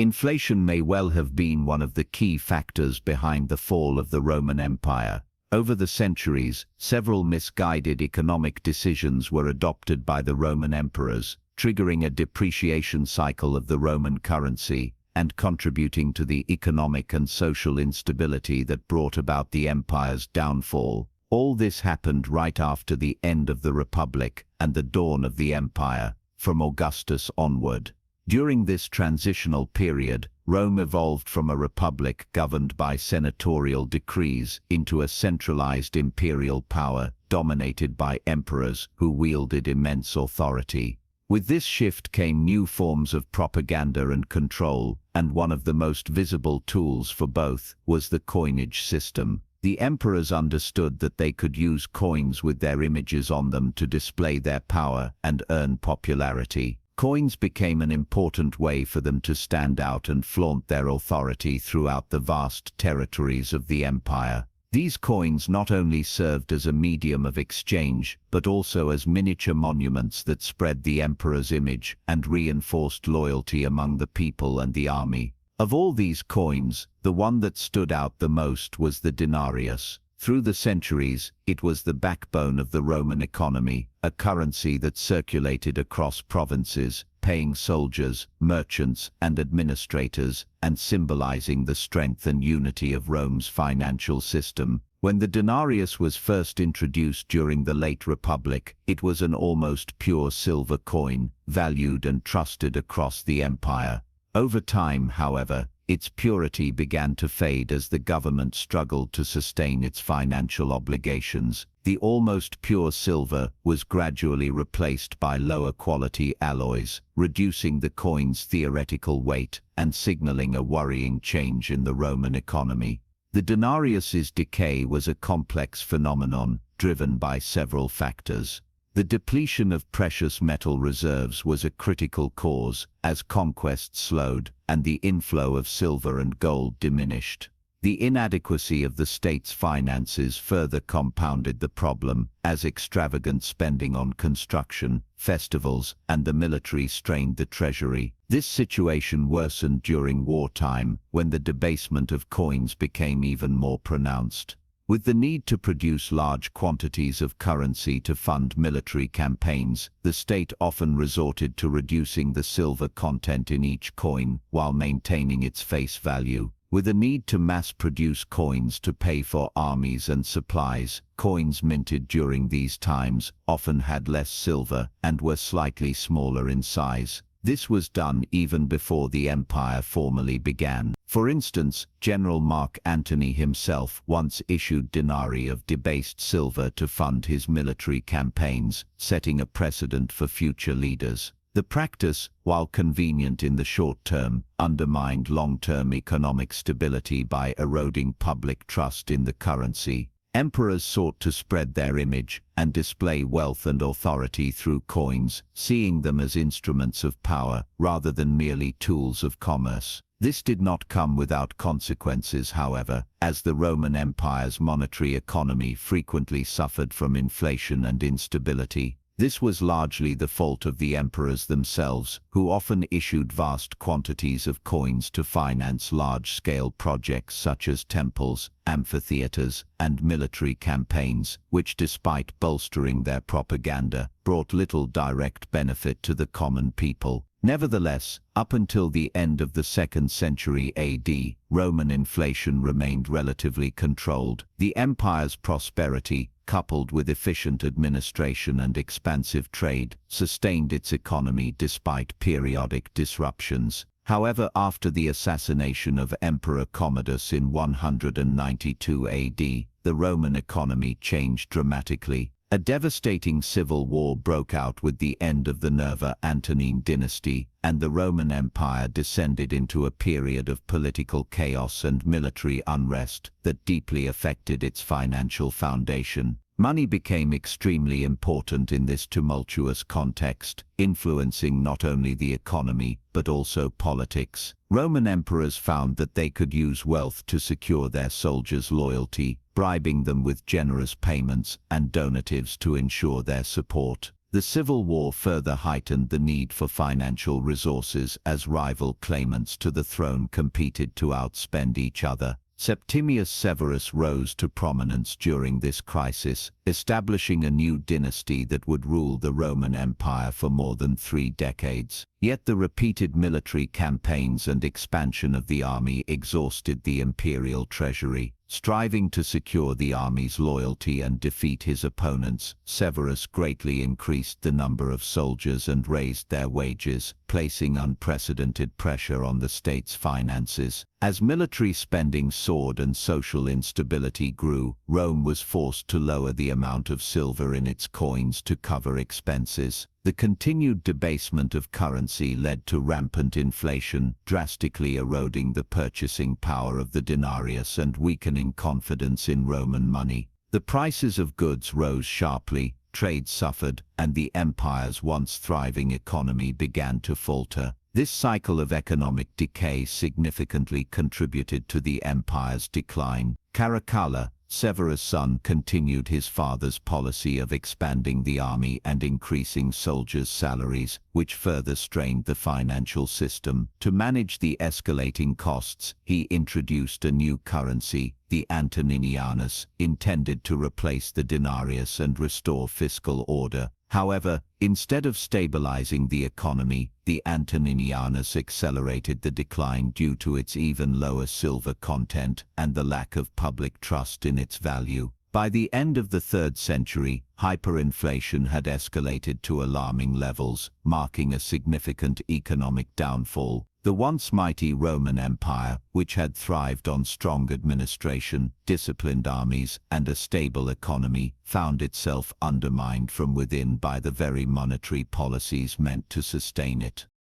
Inflation may well have been one of the key factors behind the fall of the Roman Empire. Over the centuries, several misguided economic decisions were adopted by the Roman emperors, triggering a depreciation cycle of the Roman currency and contributing to the economic and social instability that brought about the empire's downfall. All this happened right after the end of the Republic and the dawn of the empire, from Augustus onward. During this transitional period, Rome evolved from a republic governed by senatorial decrees into a centralized imperial power dominated by emperors who wielded immense authority. With this shift came new forms of propaganda and control, and one of the most visible tools for both was the coinage system. The emperors understood that they could use coins with their images on them to display their power and earn popularity. Coins became an important way for them to stand out and flaunt their authority throughout the vast territories of the empire. These coins not only served as a medium of exchange, but also as miniature monuments that spread the emperor's image and reinforced loyalty among the people and the army. Of all these coins, the one that stood out the most was the denarius. Through the centuries, it was the backbone of the Roman economy, a currency that circulated across provinces, paying soldiers, merchants, and administrators, and symbolizing the strength and unity of Rome's financial system. When the denarius was first introduced during the late Republic, it was an almost pure silver coin, valued and trusted across the empire. Over time, however, its purity began to fade as the government struggled to sustain its financial obligations. The almost pure silver was gradually replaced by lower quality alloys, reducing the coin's theoretical weight and signaling a worrying change in the Roman economy. The denarius's decay was a complex phenomenon driven by several factors. The depletion of precious metal reserves was a critical cause as conquest slowed and the inflow of silver and gold diminished. The inadequacy of the state's finances further compounded the problem as extravagant spending on construction, festivals, and the military strained the treasury. This situation worsened during wartime when the debasement of coins became even more pronounced. With the need to produce large quantities of currency to fund military campaigns, the state often resorted to reducing the silver content in each coin while maintaining its face value. With a need to mass-produce coins to pay for armies and supplies, coins minted during these times often had less silver and were slightly smaller in size. This was done even before the empire formally began. For instance, General Mark Antony himself once issued denarii of debased silver to fund his military campaigns, setting a precedent for future leaders. The practice, while convenient in the short term, undermined long-term economic stability by eroding public trust in the currency. Emperors sought to spread their image and display wealth and authority through coins, seeing them as instruments of power rather than merely tools of commerce. This did not come without consequences, however, as the Roman Empire's monetary economy frequently suffered from inflation and instability. This was largely the fault of the emperors themselves, who often issued vast quantities of coins to finance large-scale projects such as temples, amphitheaters, and military campaigns, which, despite bolstering their propaganda, brought little direct benefit to the common people. Nevertheless, up until the end of the 2nd century AD, Roman inflation remained relatively controlled. The empire's prosperity, coupled with efficient administration and expansive trade, sustained its economy despite periodic disruptions. However, after the assassination of Emperor Commodus in 192 AD, the Roman economy changed dramatically. A devastating civil war broke out with the end of the Nerva-Antonine dynasty, and the Roman Empire descended into a period of political chaos and military unrest that deeply affected its financial foundation. Money became extremely important in this tumultuous context, influencing not only the economy but also politics. Roman emperors found that they could use wealth to secure their soldiers' loyalty, bribing them with generous payments and donatives to ensure their support. The civil war further heightened the need for financial resources as rival claimants to the throne competed to outspend each other. Septimius Severus rose to prominence during this crisis, establishing a new dynasty that would rule the Roman Empire for more than 3 decades. Yet the repeated military campaigns and expansion of the army exhausted the imperial treasury. Striving to secure the army's loyalty and defeat his opponents, Severus greatly increased the number of soldiers and raised their wages, placing unprecedented pressure on the state's finances. As military spending soared and social instability grew, Rome was forced to lower the amount of silver in its coins to cover expenses. The continued debasement of currency led to rampant inflation, drastically eroding the purchasing power of the denarius and weakening confidence in Roman money. The prices of goods rose sharply, trade suffered, and the empire's once thriving economy began to falter. This cycle of economic decay significantly contributed to the empire's decline. Caracalla, Severus' son, continued his father's policy of expanding the army and increasing soldiers' salaries, which further strained the financial system. To manage the escalating costs, he introduced a new currency, the Antoninianus, intended to replace the denarius and restore fiscal order. However, instead of stabilizing the economy, the Antoninianus accelerated the decline due to its even lower silver content and the lack of public trust in its value. By the end of the 3rd century, hyperinflation had escalated to alarming levels, marking a significant economic downfall. The once mighty Roman Empire, which had thrived on strong administration, disciplined armies, and a stable economy, found itself undermined from within by the very monetary policies meant to sustain it.